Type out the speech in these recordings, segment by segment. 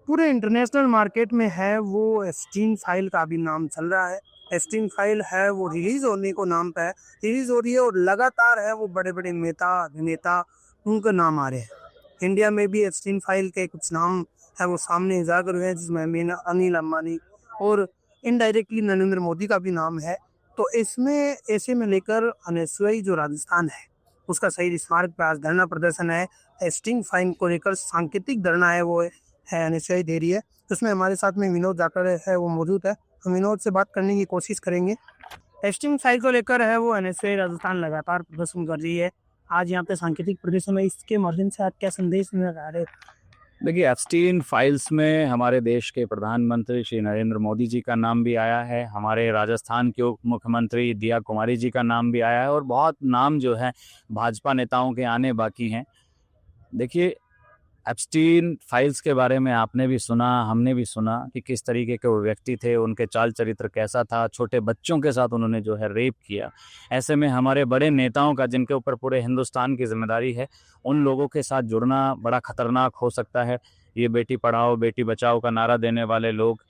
पूरे international market में है वो एस्टीन फाइल का भी नाम चल रहा है। एस्टीन फाइल है वो रिलीज होने को नाम पे है, रिलीज हो रही है और लगातार है वो बड़े बड़े नेता अभिनेता उनके नाम आ रहे हैं। इंडिया में भी एस्टीन फाइल के कुछ नाम है वो सामने उजागर हुए हैं, जिसमें अनिल अंबानी और इनडायरेक्टली नरेंद्र मोदी का भी नाम है। तो इसमें ऐसे में लेकर अनसुई जो राजस्थान है उसका शहीद स्मारक पर आज धरना प्रदर्शन है। एस्टीन फाइल को लेकर सांकेतिक धरना है वो है अनिश्चय दे रही है। उसमें हमारे साथ में विनोद जाकर है वो मौजूद है। हम विनोद से बात करने की कोशिश करेंगे। एस्टीन फाइल को लेकर है वो अनिश्चय राजस्थान लगातार प्रदर्शन कर रही है। आज यहाँ पे सांकेतिक प्रदर्शन है, इसके माध्यम से आज क्या संदेश में आ रहे? देखिए, एप्स्टीन फाइल्स में हमारे देश के प्रधानमंत्री श्री नरेंद्र मोदी जी का नाम भी आया है, हमारे राजस्थान के उप मुख्यमंत्री दिया कुमारी जी का नाम भी आया है और बहुत नाम जो है भाजपा नेताओं के आने बाकी हैं। देखिए, एप्स्टीन फाइल्स के बारे में आपने भी सुना, हमने भी सुना कि किस तरीके के वो व्यक्ति थे, उनके चाल चरित्र कैसा था, छोटे बच्चों के साथ उन्होंने जो है रेप किया। ऐसे में हमारे बड़े नेताओं का, जिनके ऊपर पूरे हिंदुस्तान की जिम्मेदारी है, उन लोगों के साथ जुड़ना बड़ा खतरनाक हो सकता है। ये बेटी पढ़ाओ बेटी बचाओ का नारा देने वाले लोग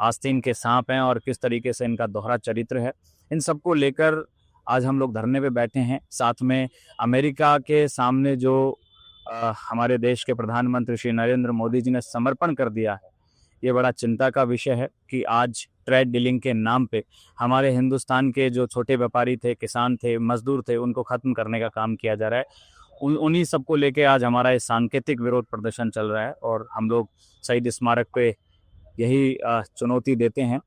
आस्तीन के सांप हैं और किस तरीके से इनका दोहरा चरित्र है, इन सबको लेकर आज हम लोग धरने पे बैठे हैं। साथ में अमेरिका के सामने जो हमारे देश के प्रधानमंत्री श्री नरेंद्र मोदी जी ने समर्पण कर दिया है, ये बड़ा चिंता का विषय है कि आज ट्रेड डीलिंग के नाम पे हमारे हिंदुस्तान के जो छोटे व्यापारी थे, किसान थे, मजदूर थे, उनको खत्म करने का काम किया जा रहा है। उन्हीं सबको लेके आज हमारा ये सांकेतिक विरोध प्रदर्शन चल रहा है और हम लोग शहीद स्मारक पे यही चुनौती देते हैं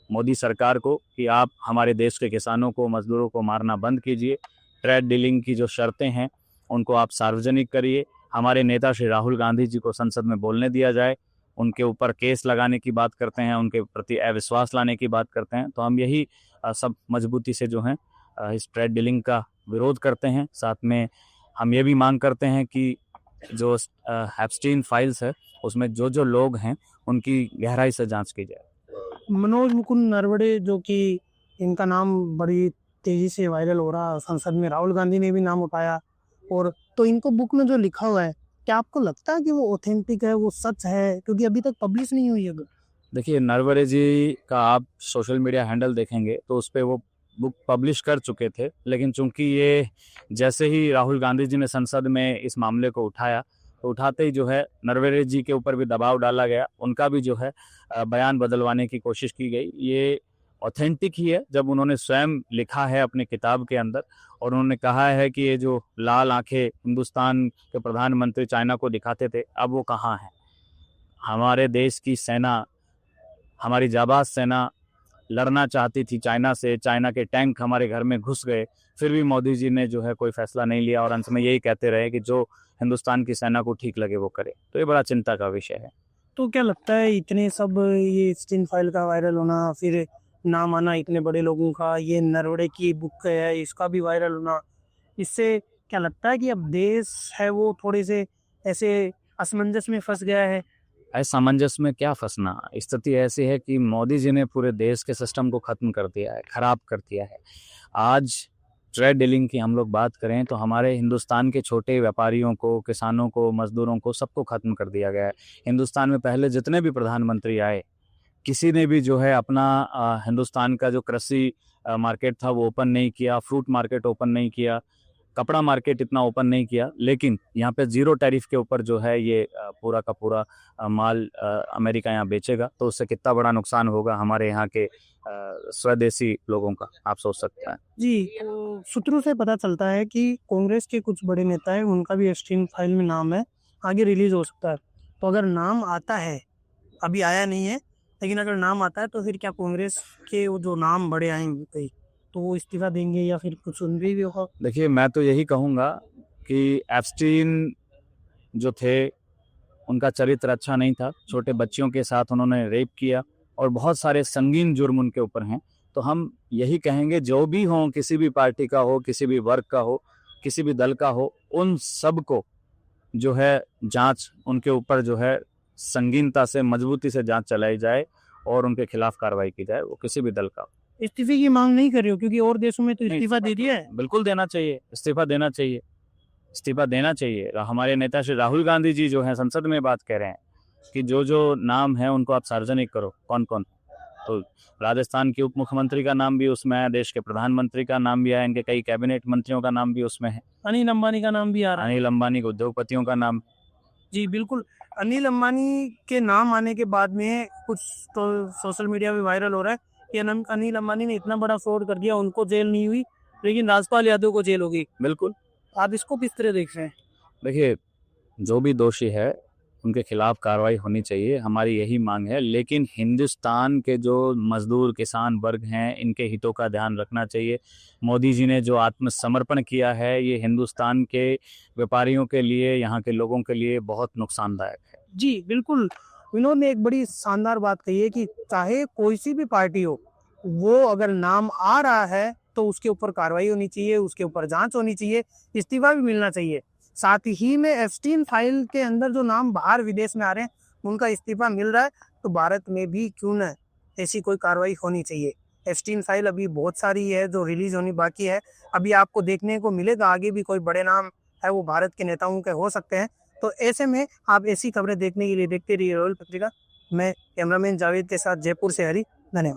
मोदी सरकार को कि आप हमारे देश के किसानों को, मजदूरों को मारना बंद कीजिए। ट्रेड डीलिंग की जो शर्तें हैं उनको आप सार्वजनिक करिए। हमारे नेता श्री राहुल गांधी जी को संसद में बोलने दिया जाए। उनके ऊपर केस लगाने की बात करते हैं, उनके प्रति अविश्वास लाने की बात करते हैं। तो हम यही सब मजबूती से जो है इस ट्रेड डीलिंग का विरोध करते हैं। साथ में हम ये भी मांग करते हैं कि जो एप्स्टीन फाइल्स है उसमें जो जो लोग हैं उनकी गहराई से जांच की जाए। मनोज मुकुंद नरवड़े, जो कि इनका नाम बड़ी तेजी से वायरल हो रहा, संसद में राहुल गांधी ने भी नाम उठाया, और तो इनको बुक में जो लिखा हुआ है, क्या आपको लगता है कि वो ऑथेंटिक है, वो सच है? क्योंकि अभी तक पब्लिश नहीं हुई है। देखिए, नरवरे जी का आप सोशल मीडिया हैंडल देखेंगे तो उस पर वो बुक पब्लिश कर चुके थे, लेकिन चूंकि ये जैसे ही राहुल गांधी जी ने संसद में इस मामले को उठाया तो उठाते ही जो है नरवरे जी के ऊपर भी दबाव डाला गया, उनका भी जो है बयान बदलवाने की कोशिश की गई। ये ऑथेंटिक ही है जब उन्होंने स्वयं लिखा है अपने किताब के अंदर और उन्होंने कहा है कि ये जो लाल आंखें हिंदुस्तान के प्रधानमंत्री चाइना को दिखाते थे, अब वो कहाँ हैं। हमारे देश की सेना, हमारी जाबाज सेना लड़ना चाहती थी चाइना से, चाइना के टैंक हमारे घर में घुस गए, फिर भी मोदी जी ने जो है कोई फैसला नहीं लिया और अंत में यही कहते रहे कि जो हिंदुस्तान की सेना को ठीक लगे वो करे। तो ये बड़ा चिंता का विषय है। तो क्या लगता है इतने सब ये एस्टीन फाइल का वायरल होना, फिर नाम आना इतने बड़े लोगों का, ये नरवड़े की बुक है इसका भी वायरल होना, इससे क्या लगता है कि अब देश है वो थोड़े से ऐसे असमंजस में फंस गया है? असमंजस में क्या फंसना, स्थिति ऐसी है कि मोदी जी ने पूरे देश के सिस्टम को खत्म कर दिया है, खराब कर दिया है। आज ट्रेड डीलिंग की हम लोग बात करें तो हमारे हिंदुस्तान के छोटे व्यापारियों को, किसानों को, मजदूरों को, सबको खत्म कर दिया गया है। हिंदुस्तान में पहले जितने भी प्रधानमंत्री आए, किसी ने भी जो है अपना हिंदुस्तान का जो कृषि मार्केट था वो ओपन नहीं किया, फ्रूट मार्केट ओपन नहीं किया, कपड़ा मार्केट इतना ओपन नहीं किया। लेकिन यहाँ पे जीरो टैरिफ के ऊपर जो है ये पूरा का पूरा माल अमेरिका यहाँ बेचेगा, तो उससे कितना बड़ा नुकसान होगा हमारे यहाँ के स्वदेशी लोगों का, आप सोच सकते हैं। जी, तो सूत्रों से पता चलता है कि कांग्रेस के कुछ बड़े नेता हैं, उनका भी एस्टीन फाइल में नाम है, आगे रिलीज हो सकता है। तो अगर नाम आता है, अभी आया नहीं है, लेकिन अगर नाम आता है तो फिर क्या कांग्रेस के वो जो नाम बड़े आएंगे कई, तो वो इस्तीफा देंगे या फिर कुछ उनके भी होगा? देखिए, मैं तो यही कहूँगा कि एप्स्टीन जो थे उनका चरित्र अच्छा नहीं था। छोटे बच्चियों के साथ उन्होंने रेप किया और बहुत सारे संगीन जुर्म उनके ऊपर हैं। तो हम यही कहेंगे, जो भी हो, किसी भी पार्टी का हो, किसी भी वर्ग का हो, किसी भी दल का हो, उन सब को जो है जांच, उनके ऊपर जो है संगीनता से, मजबूती से जांच चलाई जाए और उनके खिलाफ कार्रवाई की जाए, वो किसी भी दल का। इस्तीफे की मांग नहीं कर रहे हो? क्योंकि और देशों में तो इस्तीफा दे दिया है। बिल्कुल देना चाहिए, इस्तीफा देना चाहिए, इस्तीफा देना चाहिए। हमारे नेता श्री राहुल गांधी जी जो हैं संसद में बात कह रहे हैं, कि जो जो नाम है उनको आप सार्वजनिक करो, कौन कौन। तो राजस्थान के उप मुख्यमंत्री का नाम भी उसमें है, देश के प्रधानमंत्री का नाम भी है, इनके कई कैबिनेट मंत्रियों का नाम भी उसमें है, अनिल अंबानी का नाम भी आ रहा है। अनिल अंबानी के उद्योगपतियों का नाम। जी बिल्कुल। अनिल अंबानी के नाम आने के बाद में कुछ तो सोशल मीडिया पे वायरल हो रहा है कि अनिल अंबानी ने इतना बड़ा फ्रॉड कर दिया, उनको जेल नहीं हुई लेकिन राजपाल यादव को जेल हो गई। बिल्कुल। आप इसको किस तरह देख रहे हैं? देखिए, जो भी दोषी है उनके खिलाफ कार्रवाई होनी चाहिए, हमारी यही मांग है। लेकिन हिंदुस्तान के जो मजदूर किसान वर्ग हैं, इनके हितों का ध्यान रखना चाहिए। मोदी जी ने जो आत्मसमर्पण किया है, ये हिंदुस्तान के व्यापारियों के लिए, यहाँ के लोगों के लिए बहुत नुकसानदायक है। जी बिल्कुल। विनोद ने एक बड़ी शानदार बात कही है कि चाहे कोई सी भी पार्टी हो, वो अगर नाम आ रहा है तो उसके ऊपर कार्रवाई होनी चाहिए, उसके ऊपर जांच होनी चाहिए, इस्तीफा भी मिलना चाहिए। साथ ही में एप्स्टीन फाइल के अंदर जो नाम बाहर विदेश में आ रहे हैं, उनका इस्तीफा मिल रहा है, तो भारत में भी क्यों न ऐसी कोई कार्रवाई होनी चाहिए। एप्स्टीन फाइल अभी बहुत सारी है जो रिलीज होनी बाकी है। अभी आपको देखने को मिलेगा आगे भी कोई बड़े नाम है वो भारत के नेताओं के हो सकते हैं। तो ऐसे में आप ऐसी खबरें देखने के लिए देखते रहिए रॉयल पत्रिका। मैं कैमरामैन जावेद के साथ जयपुर से हरी। धन्यवाद।